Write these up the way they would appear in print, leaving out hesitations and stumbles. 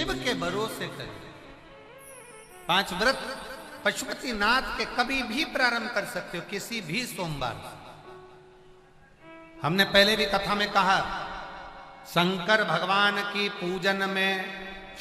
शिव के भरोसे करें। 5 व्रत पशुपति नाथ के कभी भी प्रारंभ कर सकते हो, किसी भी सोमवार। हमने पहले भी कथा में कहा, शंकर भगवान की पूजन में,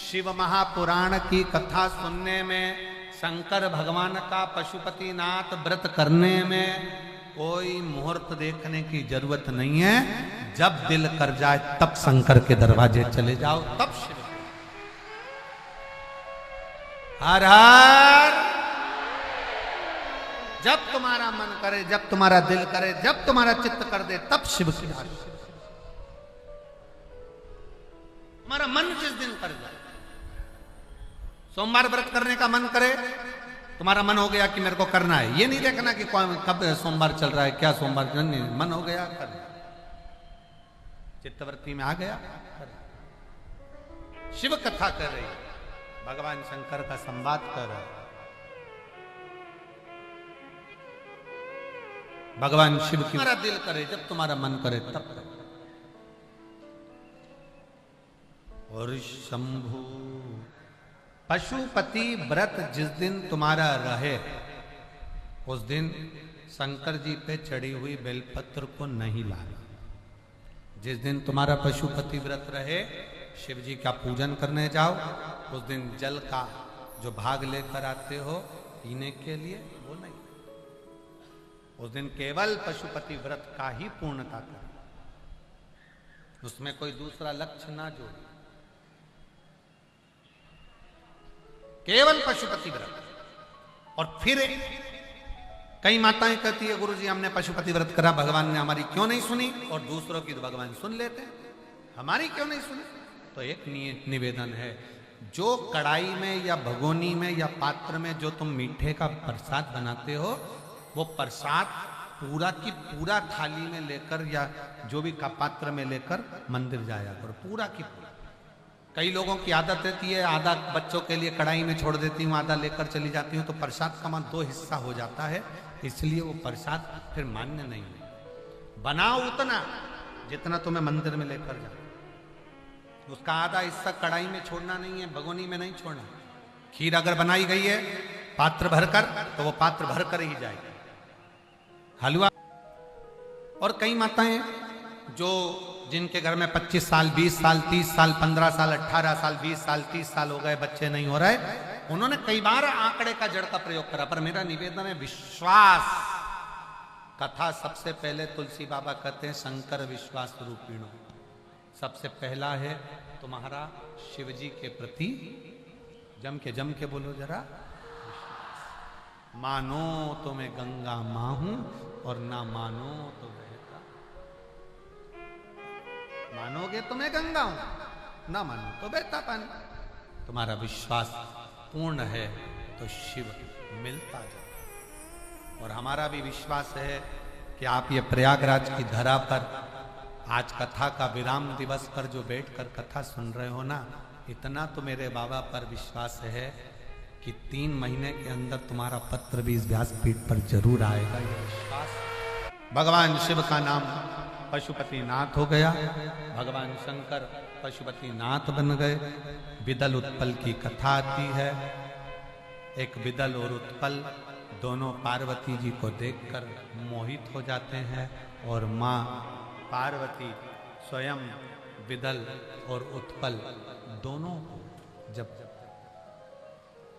शिव महापुराण की कथा सुनने में, शंकर भगवान का पशुपति नाथ व्रत करने में कोई मुहूर्त देखने की जरूरत नहीं है। जब दिल कर जाए तब शंकर के दरवाजे चले जाओ, तब शिव। हर हर। जब तुम्हारा मन करे, जब तुम्हारा दिल करे, जब तुम्हारा चित्त कर दे, तब शिव की आरती। तुम्हारा मन जिस दिन कर जाए, सोमवार व्रत करने का मन करे, तुम्हारा मन हो गया कि मेरे को करना है, ये नहीं देखना कि कब सोमवार चल रहा है, क्या सोमवार, नहीं, मन हो गया कर, चित्तवृत्ति में आ गया कर। शिव कथा कर रही, भगवान शंकर का संवाद कर रहा है। भगवान शिव की, तुम्हारा दिल करे, जब तुम्हारा मन करे तब करे। और शंभु पशुपति व्रत जिस दिन तुम्हारा रहे, उस दिन शंकर जी पे चढ़ी हुई बेलपत्र को नहीं लाना। जिस दिन तुम्हारा पशुपति व्रत रहे, शिव जी का पूजन करने जाओ, उस दिन जल का जो भाग लेकर आते हो पीने के लिए, वो नहीं। उस दिन केवल पशुपति व्रत का ही पूर्णता करें, उसमें कोई दूसरा लक्ष्य ना जोड़े, केवल पशुपति व्रत। और फिर कई माताएं कहती है, गुरुजी हमने पशुपति व्रत करा, भगवान ने हमारी क्यों नहीं सुनी, और दूसरों की तो भगवान सुन लेते हैं, हमारी क्यों नहीं सुनी। तो एक निवेदन है, जो कढ़ाई में या भगोनी में या पात्र में जो तुम मीठे का प्रसाद बनाते हो, वो प्रसाद पूरा की पूरा थाली में लेकर या जो भी का पात्र में लेकर मंदिर जाया करो, पूरा की पूरा। कई लोगों की आदत रहती है, आधा बच्चों के लिए कढ़ाई में छोड़ देती हूँ, आधा लेकर चली जाती हूँ, तो प्रसाद का मान 2 हिस्सा हो जाता है, इसलिए वो प्रसाद फिर मान्य नहीं है। बनाओ उतना जितना तुम्हें मंदिर में लेकर जाओ, उसका आधा हिस्सा कढ़ाई में छोड़ना नहीं है, भगोनी में नहीं छोड़ना। खीर अगर बनाई गई है पात्र भरकर, तो वो पात्र भरकर ही जाएगी। हलवा, और कई माताएं जो जिनके घर में 25 साल 20 साल 30 साल 15 साल 18 साल 20 साल 30 साल हो गए, बच्चे नहीं हो रहे, उन्होंने कई बार आंकड़े का जड़ का प्रयोग करा। पर मेरा निवेदन है, विश्वास कथा सबसे पहले तुलसी बाबा कहते हैं शंकर विश्वास रूपिणो। सबसे पहला है तुम्हारा शिव जी के प्रति, जम के बोलो जरा, मानो तो मैं गंगा मां हूं और ना मानो तो बहता। मानोगे तो मैं गंगा हूं, ना मानो तो बहता पानी। तुम्हारा विश्वास पूर्ण है तो शिव मिलता जाए। और हमारा भी विश्वास है कि आप ये प्रयागराज की धरा पर आज कथा का विराम दिवस पर जो बैठकर कथा सुन रहे हो ना, इतना तो मेरे बाबा पर विश्वास है कि 3 महीने के अंदर तुम्हारा पत्र भी इस व्यासपीठ पर जरूर आएगा, ये विश्वास। भगवान शिव का नाम पशुपति नाथ हो गया, भगवान शंकर पशुपति नाथ बन गए। विदल उत्पल की कथा आती है। एक विदल और उत्पल दोनों पार्वती जी को देखकर मोहित हो जाते हैं, और माँ पार्वती स्वयं विदल और उत्पल दोनों जब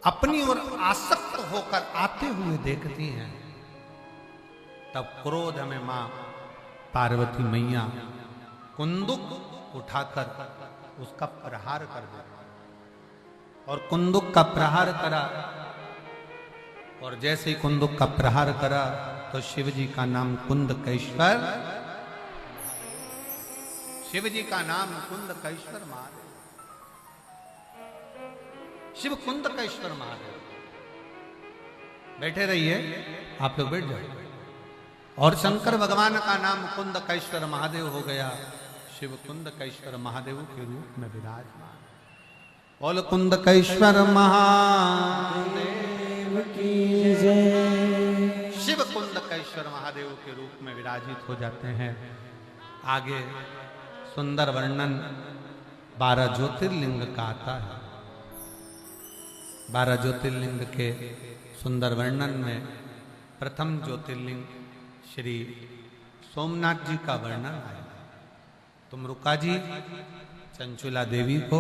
अपनी ओर आसक्त होकर आते हुए देखती हैं, तब क्रोध में मां पार्वती मैया कुंदुक उठाकर उसका प्रहार कर देती, और कुंदुक का प्रहार करा, और जैसे ही कुंदुक का प्रहार करा तो शिव जी का नाम कुंदकेश्वर, शिव जी का नाम कुंदकेश्वर महादेव, शिव कुंदकेश्वर महादेव। बैठे रहिए, आप लोग बैठ जाओ। और शंकर भगवान का नाम कुंदकेश्वर महादेव हो गया, शिव कुंदकेश्वर महादेव के रूप में विराजमान। बोल कुंदकेश्वर महादेव की जय। शिव कुंदकेश्वर महादेव के रूप में विराजित हो जाते हैं। आगे सुंदर वर्णन 12 ज्योतिर्लिंग का आता है। 12 ज्योतिर्लिंग के सुंदर वर्णन में प्रथम ज्योतिर्लिंग श्री सोमनाथ जी का वर्णन आया। तुमरुका जी चंचुला देवी को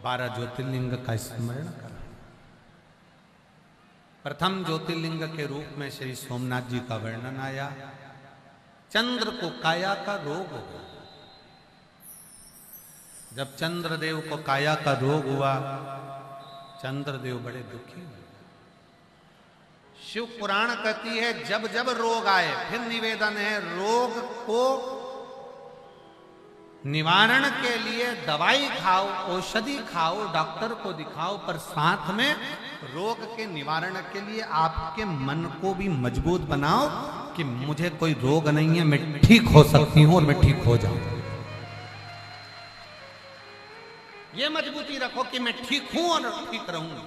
12 ज्योतिर्लिंग का स्मरण करा। प्रथम ज्योतिर्लिंग के रूप में श्री सोमनाथ जी का वर्णन आया। चंद्र को काया का रोग हो गया। जब चंद्रदेव को काया का रोग हुआ, चंद्रदेव बड़े दुखी हुए। शिव पुराण कहती है जब जब रोग आए, फिर निवेदन है रोग को निवारण के लिए दवाई खाओ, औषधि खाओ, डॉक्टर को दिखाओ, पर साथ में रोग के निवारण के लिए आपके मन को भी मजबूत बनाओ कि मुझे कोई रोग नहीं है, मैं ठीक हो सकती हूं और मैं ठीक हो जाऊं। ये मजबूती रखो कि मैं ठीक हूं और ठीक रहूंगी।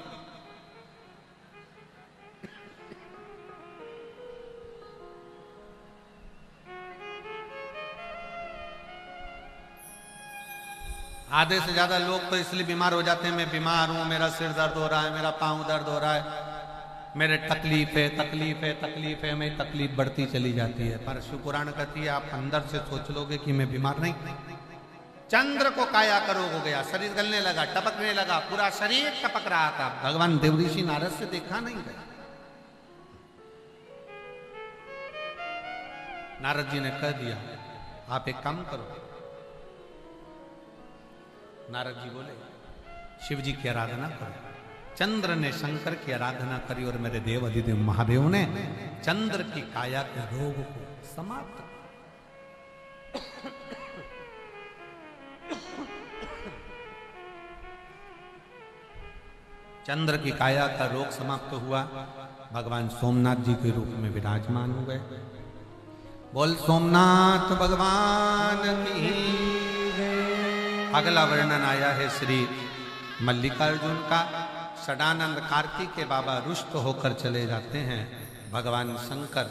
आधे से ज्यादा लोग तो इसलिए बीमार हो जाते हैं, मैं बीमार हूं, मेरा सिर दर्द हो रहा है, मेरा पांव दर्द हो रहा है, मेरे तकलीफ है, तकलीफ है, तकलीफ है, मेरी तकलीफ बढ़ती चली जाती है। पर शिव पुराण कहती है आप अंदर से सोच लोगे कि मैं बीमार नहीं। चंद्र को काया का रोग हो गया, शरीर गलने लगा, टपकने लगा, पूरा शरीर टपक रहा था। भगवान देवऋषि नारद से देखा नहीं गया। नारद जी ने कह दिया आप एक काम करो। नारद जी बोले शिव जी की आराधना करो। चंद्र ने शंकर की आराधना करी और मेरे देव अधिदेव महादेव ने चंद्र की काया के रोग को समाप्त। चंद्र की काया का रोग समाप्त हुआ। भगवान सोमनाथ जी के रूप में विराजमान हुए। बोल सोमनाथ भगवान की। अगला वर्णन आया है श्री मल्लिकार्जुन का। षडानंद कार्तिक के बाबा रुष्ट होकर चले जाते हैं। भगवान शंकर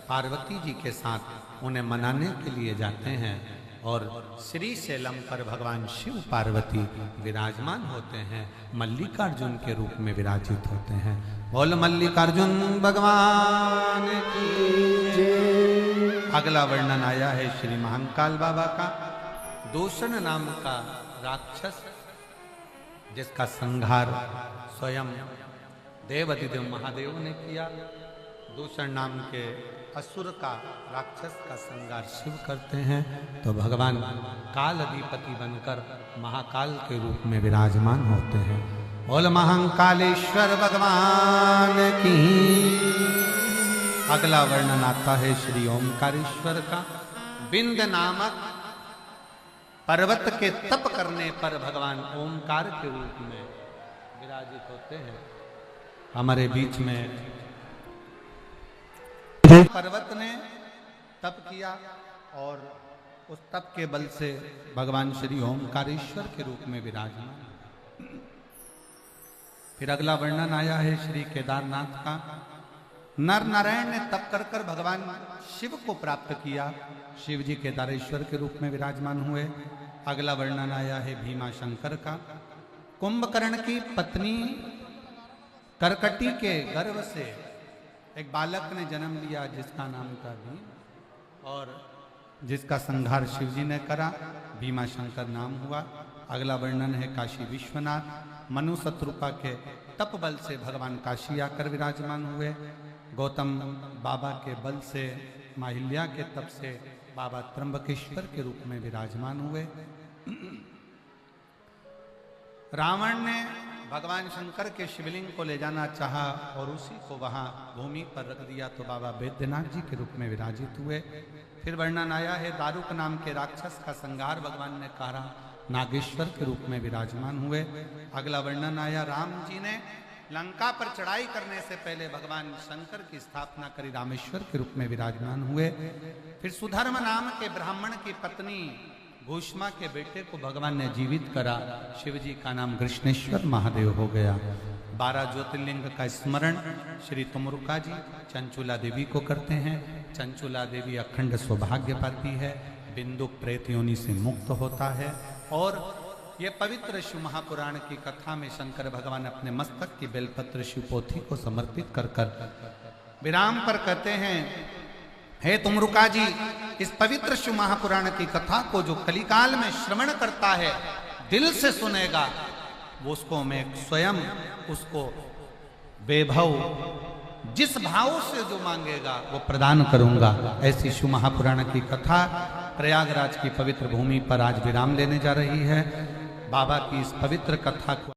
पार्वती जी के साथ उन्हें मनाने के लिए जाते हैं और श्री शैलम पर भगवान शिव पार्वती विराजमान होते हैं, मल्लिकार्जुन के रूप में विराजित होते हैं। बोल मल्लिकार्जुन भगवान की जय। अगला वर्णन आया है श्री महाकाल बाबा का। दूषण नाम का राक्षस जिसका संहार स्वयं देवाधिदेव महादेव ने किया। दूषण नाम के असुर का, राक्षस का संहार शिव करते हैं तो भगवान काल अधिपति बनकर महाकाल के रूप में विराजमान होते हैं। बोल महाकालेश्वर भगवान की। अगला वर्णन आता है श्री ओमकारेश्वर का। बिंद नामक पर्वत के तप करने पर भगवान ओमकार के रूप में विराजित होते हैं। हमारे बीच में पर्वत ने तप किया और उस तप के बल से भगवान श्री ओमकारेश्वर के रूप में विराजमान। फिर अगला वर्णन आया है श्री केदारनाथ का। नर नारायण ने तप कर कर भगवान शिव को प्राप्त किया। शिव जी केदारेश्वर के रूप में विराजमान हुए। अगला वर्णन आया है भीमा शंकर का। कुंभकर्ण की पत्नी करकटी के गर्भ से एक बालक ने जन्म लिया जिसका नाम था भीम और जिसका संहार शिव जी ने करा। भीमा शंकर नाम हुआ। अगला वर्णन है काशी विश्वनाथ। मनु शत्रुपा के तप बल से भगवान काशी आकर विराजमान हुए। गौतम बाबा के बल से, माहिल्या के तप से बाबा त्र्यंबकेश्वर के रूप में विराजमान हुए। रावण ने भगवान शंकर के शिवलिंग को ले जाना चाहा और उसी को वहां भूमि पर रख दिया तो बाबा बैद्यनाथ जी के रूप में विराजित हुए। फिर वर्णन आया है दारुक नाम के राक्षस का संहार भगवान ने करा, नागेश्वर के रूप में विराजमान हुए। अगला वर्णन आया राम जी ने लंका पर चढ़ाई करने से पहले भगवान शंकर की स्थापना करी, रामेश्वर के रूप में विराजमान हुए। फिर सुधर्म नाम के ब्राह्मण की पत्नी भूष्मा के बेटे को भगवान ने जीवित करा। शिव जी का नाम कृष्णेश्वर महादेव हो गया। 12 ज्योतिर्लिंग का स्मरण श्री तुमरुका जी चंचुला देवी को करते हैं। चंचुला देवी अखंड सौभाग्य पाती है, बिंदु प्रेत योनि से मुक्त होता है और ये पवित्र शिव महापुराण की कथा में शंकर भगवान अपने मस्तक की बेलपत्र शिव पोथी को समर्पित कर कर विराम पर कहते हैं, हे तुमरुका जी, इस पवित्र शिव महापुराण की कथा को जो कलिकाल में श्रवण करता है, दिल से सुनेगा, वो उसको मैं स्वयं उसको वैभव जिस भाव से जो मांगेगा वो प्रदान करूंगा। ऐसी शिव महापुराण की कथा प्रयागराज की पवित्र भूमि पर आज विराम लेने जा रही है। बाबा की इस पवित्र कथा को